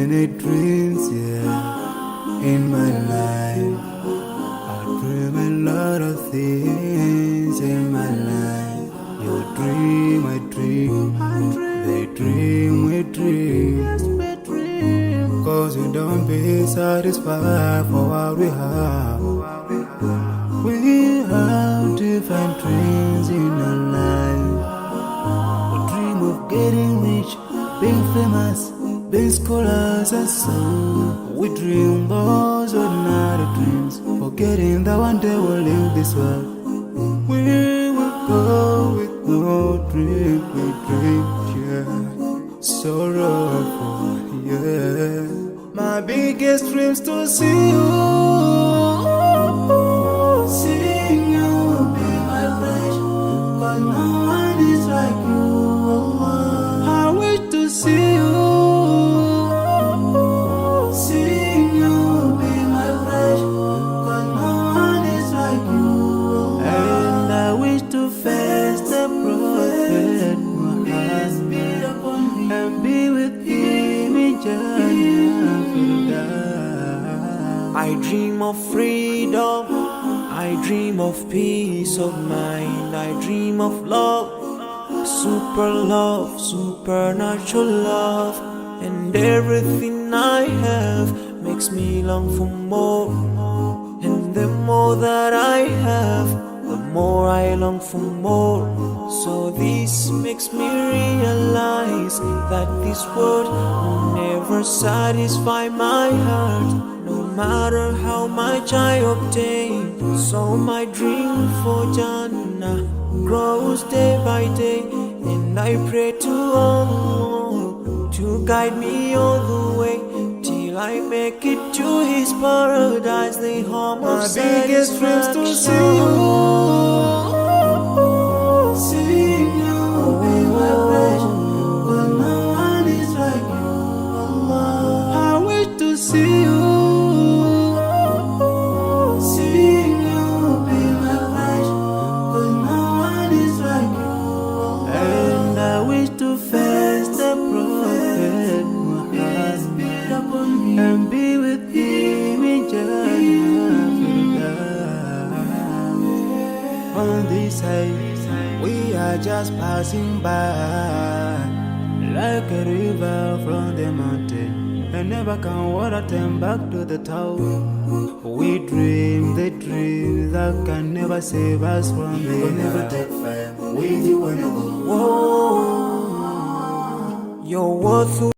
many dreams, yeah, in my life. I dream a lot of things in my life. You dream, I dream, they dream, we dream. Cause we don't be satisfied for what we have. We have different dreams in our life. We dream of getting rich, being famous, being scholars and so. We dream those ordinary dreams, forgetting that one day we'll leave this world. We will go with no dream, we dream, yeah. Sorrowful, yeah. My biggest dreams to see you, seeing you be my pleasure. Cause no one is like you. I wish to see you, seeing you be my pleasure. Cause no one is like you. And I wish to face the prophet Muhammad and be with him in Jannah. I dream of freedom, I dream of peace of mind, I dream of love, supernatural love, and everything I have makes me long for more. And the more that I have, the more I long for more. So this makes me realize that this world will never satisfy my heart, no matter how much I obtain. So my dream for Jannah grows day by day, and I pray to Allah to guide me all the way till I make it to His paradise, the home of satisfaction. My biggest dreams to see you, seeing you be my pleasure. But no one is like you, Allah. I wish to see you, seeing you be my pleasure. But no one is like you, Allah. And I wish to face the prophet Muhammad and be with him in Jannah. On this side, we are just passing by, like a river from the mountain, and never can water turn back to the town. We dream the dreams that can never save us from the We'll never take fame with you when you go. Whoa, your worth.